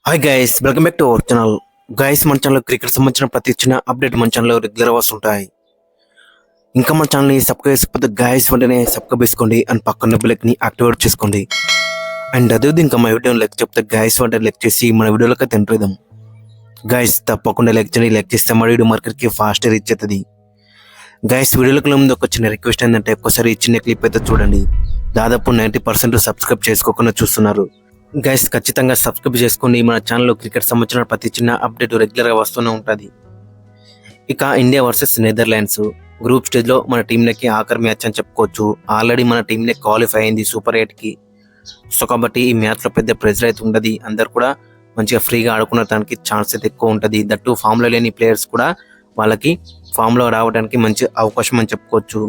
Hi guys, welcome back to our channel. Guys, మన channel cricket సంబంధించిన ప్రతి చిన్న అప్డేట్ మన ఛానల్లో రెగ్యులర్ వస్తుంటాయి. ఇంకా మన ఛానల్ని సబ్స్క్రైబ్ చేసుకోకపోతే గైస్ వెంటనే సబ్స్క్రైబ్ చేసుకోండి అండ్ పక్కన బెల్ని యాక్టివేట్ చేసుకోండి. అండ్ అదే ఇంకా మా వీడియోని లైక్ చెప్తే గైస్ వెంటనే లైక్ చేసి మన వీడియోలోకి తింటాం. గైస్ తప్పకుండా లైక్ చేయండి. లైక్ చేస్తే మన వీడియో మార్కెట్కి ఫాస్ట్ రీచ్ అవుతుంది. గైస్, వీడియోలకు ముందు ఒక చిన్న రిక్వెస్ట్ ఏంటంటే ఒక్కసారి చిన్న క్లిప్ అయితే చూడండి. దాదాపు 90% సబ్స్క్రైబ్ చేసుకోకుండా చూస్తున్నారు. గైస్, ఖచ్చితంగా సబ్స్క్రైబ్ చేసుకోండి. మన ఛానల్లో క్రికెట్ సంబంధించిన ప్రతి చిన్న అప్డేట్ రెగ్యులర్గా వస్తూనే ఉంటుంది. ఇక ఇండియా వర్సెస్ నెదర్లాండ్స్ గ్రూప్ స్టేజ్లో మన టీంకి ఆఖరి మ్యాచ్ అని చెప్పుకోవచ్చు. ఆల్రెడీ మన టీంనే క్వాలిఫై అయింది సూపర్ 8కి. సో కాబట్టి ఈ మ్యాచ్లో పెద్ద ప్రెజర్ అయితే ఉండదు. అందరు కూడా మంచిగా ఫ్రీగా ఆడుకునే ఛాన్స్ అయితే ఎక్కువ ఉంటుంది. దట్టు ఫామ్లో లేని ప్లేయర్స్ కూడా వాళ్ళకి ఫామ్లో రావడానికి మంచి అవకాశం అని చెప్పుకోవచ్చు.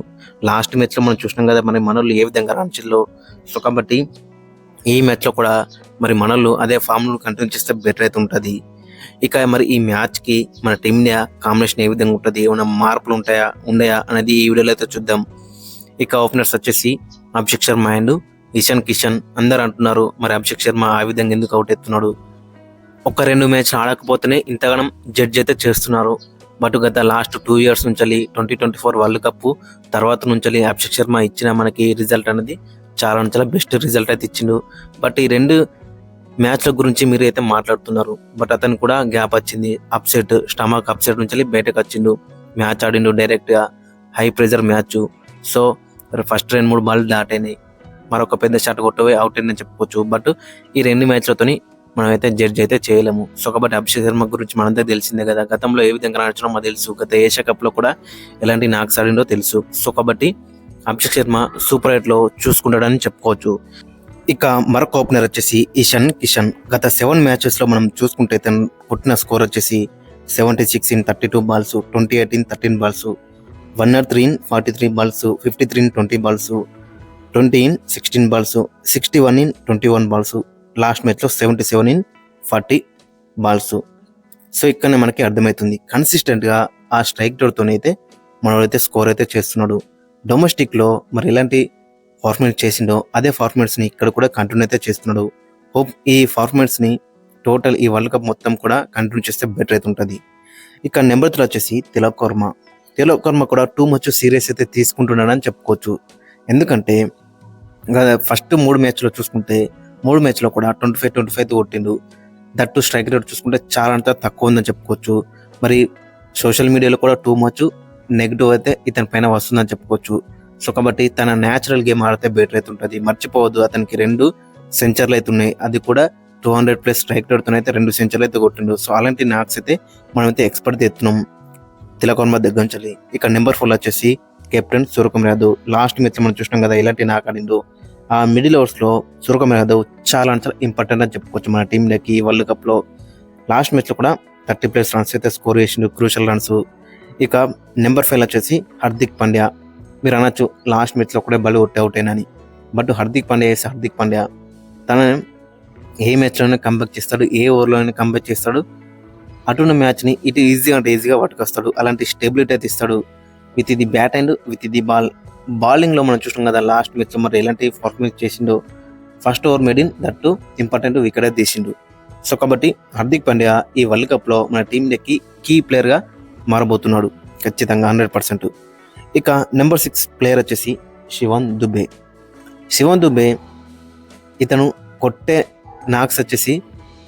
లాస్ట్ మ్యాచ్లో మనం చూసినాం కదా మరి మనోళ్ళు ఏ విధంగా రాణించాలో. సో కాబట్టి ఈ మ్యాచ్లో కూడా మరి మనోళ్ళు అదే ఫామ్ను కంటిన్యూ చేస్తే బెటర్ అయితే ఉంటుంది. ఇక మరి ఈ మ్యాచ్కి మన టీమిండియా కాంబినేషన్ ఏ విధంగా ఉంటుంది, ఏమైనా మార్పులు ఉండయా అనేది ఈ వీడియోలో అయితే చూద్దాం. ఇక ఓపెనర్స్ వచ్చేసి అభిషేక్ శర్మ అండ్ ఇషాన్ కిషన్. అందరు అంటున్నారు మరి అభిషేక్ శర్మ ఆ విధంగా ఎందుకు అవుట్ అవుతున్నాడు, ఒక 2 మ్యాచ్లు ఆడకపోతేనే ఇంతగానం జడ్జ్ అయితే చేస్తున్నారు. బట్ గత లాస్ట్ 2 years నుంచి 2024 వరల్డ్ కప్ తర్వాత నుంచి అభిషేక్ శర్మ ఇచ్చిన మనకి రిజల్ట్ అనేది చాలా బెస్ట్ రిజల్ట్ అయితే ఇచ్చిండు. బట్ ఈ 2 మ్యాచ్ల గురించి మీరు అయితే మాట్లాడుతున్నారు. బట్ అతను కూడా గ్యాప్ వచ్చింది, అప్సెట్ స్టమక్ అప్సెట్ నుంచి బయటకు వచ్చిండు. మ్యాచ్ ఆడిండు డైరెక్ట్గా, high pressure match. So first 2-3 ball that అయినాయి, మరొక పెద్ద షాట్ కొట్టవే అవుట్ అయిందని చెప్పుకోవచ్చు. బట్ ఈ 2 మ్యాచ్లతోని మనం అయితే జడ్జ్ అయితే చేయలేము. సో కాబట్టి అభిషేక్ శర్మ గురించి మనందరికీ తెలిసిందే కదా, గతంలో ఏ విధంగా ఆడించడం మాకు తెలుసు. గత ఏషియా కప్లో కూడా ఎలాంటి నాక్స్ ఆడిండో తెలుసు. సో కాబట్టి అభిషేక్ శర్మ సూపర్ 8లో చూసుకుంటాడని చెప్పుకోవచ్చు. ఇక మరొక ఓపెనర్ వచ్చేసి ఇషాన్ కిషన్. గత 7 మ్యాచెస్లో మనం చూసుకుంటే తను కొట్టిన స్కోర్ వచ్చేసి 76 in 32 balls, 28 in 13 balls, 103 in 43 balls, 53 in 20 balls, 20 in 16 balls, 61 in 21 balls. Last మ్యాచ్లో 77 in 40 balls. సో ఇక్కడనే మనకి అర్థమవుతుంది కన్సిస్టెంట్గా ఆ స్ట్రైక్ రేట్తోనైతే మనోడైతే స్కోర్ అయితే చేస్తున్నాడు. డొమెస్టిక్లో మరి ఎలాంటి ఫార్మాట్స్ చేసిండో అదే ఫార్మాట్స్ని ఇక్కడ కూడా కంటిన్యూ అయితే చేస్తున్నాడు. హోప్ ఈ ఫార్మాట్స్ని టోటల్ ఈ వరల్డ్ కప్ మొత్తం కూడా కంటిన్యూ చేస్తే బెటర్ అయితే ఉంటుంది. ఇక నెంబర్ 3 వచ్చేసి తిలక్ వర్మ కూడా టూ మచ్ సీరియస్ అయితే తీసుకుంటున్నాడని చెప్పుకోవచ్చు. ఎందుకంటే ఫస్ట్ 3 మ్యాచ్లో చూసుకుంటే 3 మ్యాచ్లో కూడా 25 కొట్టిండు. దట్టు స్ట్రైక్ రేట్ చూసుకుంటే చాలా అంత తక్కువ ఉందని చెప్పుకోవచ్చు. మరి సోషల్ మీడియాలో కూడా టూ మచ్ నెగిటివ్ అయితే ఇతని పైన వస్తుందని చెప్పుకోవచ్చు. సో కాబట్టి తన న్యాచురల్ గేమ్ ఆడితే బెటర్ అయితే ఉంటుంది. మర్చిపోవద్దు, అతనికి 2 సెంచర్లు అయితే ఉన్నాయి. అది కూడా 200+ స్ట్రైక్ రేట్తో అయితే 2 సెంచర్లు అయితే కొట్టిండు. సో అలాంటి నాక్స్ అయితే మనమైతే ఎక్స్పర్ట్ ఎత్తున్నాం తిలక్ వర్మ దగ్గర నుంచి. ఇక నెంబర్ 4 వచ్చేసి captain Suryakumar Yadav. Last match మనం చూసినాం కదా ఎలాంటి నాక్ ఆడిండు. ఆ మిడిల్ ఓవర్స్లో సూర్యకుమార్ యాదవ్ చాలా ఇంపార్టెంట్ అని చెప్పుకోవచ్చు మన టీంలోకి. వరల్డ్ కప్లో లాస్ట్ మ్యాచ్లో కూడా 30+ రన్స్ అయితే స్కోర్ చేసిండు, క్రూషల్ రన్స్. ఇక నెంబర్ 5 వచ్చేసి హార్దిక్ పాండ్యా. మీరు అనొచ్చు లాస్ట్ మ్యాచ్లో కూడా బలి అవుట్ అయినని. బట్ హార్దిక్ పాండ్యా తన ఏ మ్యాచ్లోనే కంబ్యాక్ చేస్తాడు, ఏ ఓవర్లోనే కంబ్యాక్ చేస్తాడు. అటున్న మ్యాచ్ని ఇటు ఈజీగా పట్టుకొస్తాడు. అలాంటి స్టెబిలిటీ అయితే ఇస్తాడు with the bat and with the ball. బౌలింగ్లో మనం చూసాం కదా లాస్ట్ మ్యాచ్లో మరి ఎలాంటి పర్ఫార్మెన్స్ చేసిండో. First over maiden that important wicket అయితే తీసిండు. సో కాబట్టి హార్దిక్ పాండ్యా ఈ వరల్డ్ కప్లో మన టీంకి కీ ప్లేయర్గా మారబోతున్నాడు ఖచ్చితంగా 100%. ఇక నెంబర్ 6 ప్లేయర్ వచ్చేసి శివన్ దుబే. ఇతను కొట్టే నాక్స్ వచ్చేసి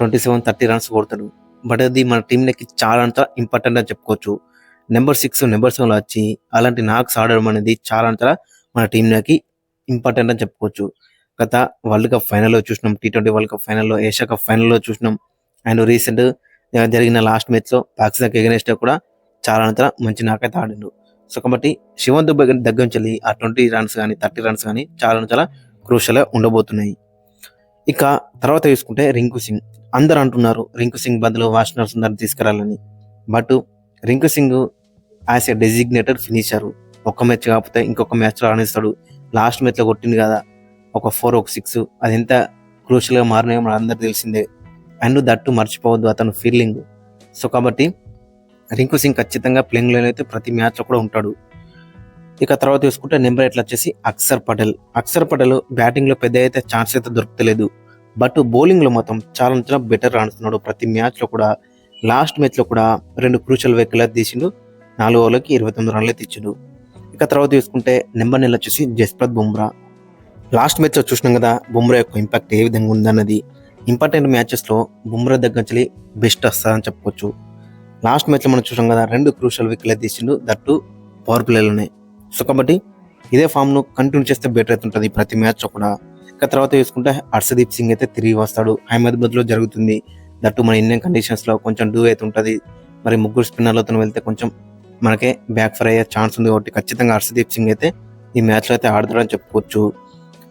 27-30 రన్స్ కొడతాడు. బట్ అది మన టీంకి చాలా ఇంపార్టెంట్ అని చెప్పుకోవచ్చు. నెంబర్ 7లో వచ్చి అలాంటి నాక్స్ ఆడడం అనేది చాలా మన టీంకి ఇంపార్టెంట్ అని చెప్పుకోవచ్చు. గత వరల్డ్ కప్ ఫైనల్లో చూసినాం, T20 వరల్డ్ కప్ ఫైనల్లో, ఏషియా కప్ ఫైనల్లో చూసినాం. అండ్ రీసెంట్ జరిగిన లాస్ట్ మ్యాచ్లో పాకిస్తాన్కి ఎగనెస్ట్ కూడా చాలా మంచి నాకైతే ఆడిండు. సో కాబట్టి శివన్ దుబే దగ్గర నుంచి ఆ 20 రన్స్ కానీ 30 రన్స్ కానీ చాలా క్రూషల్గా ఉండబోతున్నాయి. ఇక తర్వాత చూసుకుంటే రింకు సింగ్. అందరు అంటున్నారు రింకు సింగ్ బదులు వాషింగ్టన్ సుందర్ తీసుకురాలని. But Rinku Singh as a designated finisher, ఒక్క మ్యాచ్ కాకపోతే ఇంకొక మ్యాచ్లో ఆడిస్తాడు. లాస్ట్ మ్యాచ్లో కొట్టింది కదా ఒక 4, ఒక 6, అది ఎంత క్రూషల్గా మారినాయో మన అందరికి తెలిసిందే. అండ్ దట్టు మర్చిపోవద్దు అతను ఫీల్డింగ్. సో కాబట్టి రింకు సింగ్ ఖచ్చితంగా ప్లేయింగ్ లైన్ అయితే ప్రతి మ్యాచ్లో కూడా ఉంటాడు. ఇక తర్వాత చూసుకుంటే నెంబర్ 8 వచ్చేసి అక్షర్ పటేల్ బ్యాటింగ్లో పెద్ద అయితే ఛాన్స్ అయితే దొరకలేదు. బట్ బౌలింగ్లో మాత్రం చాలా బెటర్ ఆడుతున్నాడు. ప్రతి మ్యాచ్లో కూడా లాస్ట్ మ్యాచ్లో కూడా 2 క్రూషియల్ వికెట్లు తీసిండు. 4 ఓవర్లకి 29 రన్లు తెచ్చిండు. ఇక తర్వాత చూసుకుంటే నెంబర్ 9 వచ్చేసి జస్ప్రీత్ బుమ్రా. లాస్ట్ మ్యాచ్లో చూసినాం కదా బుమ్రా యొక్క ఇంపాక్ట్ ఏ విధంగా ఉందన్నది. ఇంపార్టెంట్ మ్యాచెస్లో బుమ్రా దగ్గర నుంచి బెస్ట్ వస్తుందని చెప్పుకోవచ్చు. లాస్ట్ మ్యాచ్లో మనం చూసాం కదా 2 క్రూషియల్ వికెట్లు తీసిండు, దట్టు పవర్ ప్లేలోనే. సో కాబట్టి ఇదే ఫామ్ను కంటిన్యూ చేస్తే బెటర్ అవుతుంటుంది ప్రతి మ్యాచ్లో కూడా. ఇక తర్వాత చూసుకుంటే హర్షదీప్ సింగ్ అయితే తిరిగి వస్తాడు. అహ్మదాబాద్లో జరుగుతుంది, దట్టు మన ఇండియన్ కండిషన్స్లో కొంచెం డూ అయితే ఉంటుంది. మరి 3 స్పిన్నర్లతో వెళ్తే కొంచెం మనకే బ్యాక్ ఫైర్ అయ్యే ఛాన్స్ ఉంది కాబట్టి ఖచ్చితంగా హర్షదీప్ సింగ్ అయితే ఈ మ్యాచ్లో అయితే ఆడతాడని చెప్పుకోవచ్చు.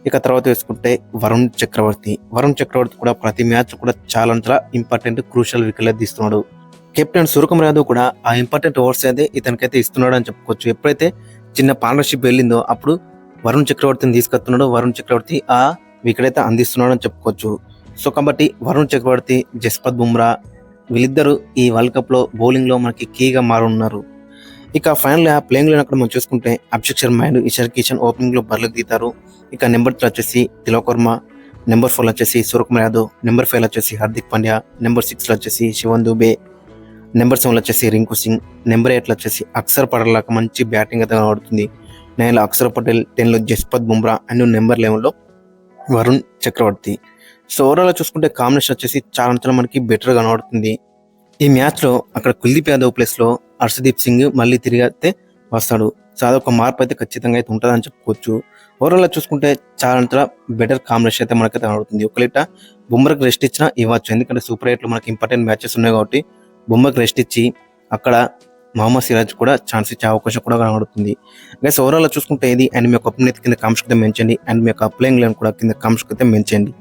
ఇక తర్వాత చూసుకుంటే వరుణ్ చక్రవర్తి కూడా ప్రతి మ్యాచ్ కూడా చాలా ఇంపార్టెంట్ క్రూషియల్ వికెట్లు తీస్తున్నాడు. కెప్టెన్ సూర్యకుమార్ యాదవ్ కూడా ఆ ఇంపార్టెంట్ ఓవర్స్ అయితే ఇతనికైతే ఇస్తున్నాడు అని చెప్పుకోవచ్చు. ఎప్పుడైతే చిన్న పార్ట్నర్షిప్ వెళ్ళిందో అప్పుడు వరుణ్ చక్రవర్తిని తీసుకొస్తున్నాడు. వరుణ్ చక్రవర్తి ఆ వికెట్ అయితే అందిస్తున్నాడు అని చెప్పుకోవచ్చు. సో కాబట్టి వరుణ్ చక్రవర్తి, జస్ప్రీత్ బుమ్రా వీళ్ళిద్దరూ ఈ వరల్డ్ కప్లో బౌలింగ్లో మనకి కీగా మారున్నారు. ఇక ఫైనల్గా ప్లేయింగ్ లైన్ అక్కడ మనం చూసుకుంటే అభిషేక్ శర్మ అండ్ ఇషాన్ కిషన్ ఓపెనింగ్లో బరిలోకి దిగుతారు. ఇక నెంబర్ 3 వచ్చేసి తిలక్ వర్మ, నెంబర్ 4 వచ్చేసి సూర్యకుమార్ యాదవ్, నెంబర్ 5 వచ్చేసి హార్దిక్ పాండ్యా, నెంబర్ 6 వచ్చేసి శివన్ దుబే, నెంబర్ 7 వచ్చేసి రింకు సింగ్, నెంబర్ 8 వచ్చేసి అక్షర్ పటేల్ లాగా మంచి బ్యాటింగ్ అయితే కనబడుతుంది. 9లో అక్షర్ పటేల్, 10లో జస్ప్రీత్ బుమ్రా అండ్ నెంబర్ 11లో వరుణ్ చక్రవర్తి. సో ఓవరాల్ చూసుకుంటే కాంబినేషన్ వచ్చేసి చాలా మనకి బెటర్ కనబడుతుంది. ఈ మ్యాచ్లో అక్కడ కుల్దీప్ యాదవ్ ప్లేస్లో హర్షదీప్ సింగ్ మళ్ళీ తిరిగి అయితే వస్తాడు. సో అదొక మార్పు అయితే ఖచ్చితంగా అయితే ఉంటుందని చెప్పుకోవచ్చు. ఓవరాల్ చూసుకుంటే చాలా బెటర్ కాంబినేషన్ అయితే మనకైతే కనబడుతుంది. ఒకవేళ బుమ్రాకి రెస్ట్ ఇచ్చినా ఇవ్వచ్చు, ఎందుకంటే సూపర్ 8లో మనకి ఇంపార్టెంట్ మ్యాచెస్ ఉన్నాయి కాబట్టి బుమ్రాకి రెస్ట్ ఇచ్చి అక్కడ మహమ్మద్ సిరాజ్ కూడా ఛాన్స్ ఇచ్చే అవకాశం కూడా కనబడుతుంది. గైస్ ఓవరాల్ చూసుకుంటే ఇది అండ్ మీ యొక్క ఒపీనియన్ కింద కామెంట్స్ అయితే మెన్షన్ చేయండి అండ్ మీ యొక్క ప్లేయింగ్ లైన్ కూడా కింద కామెంట్స్ అయితే మెన్షన్ చేయండి.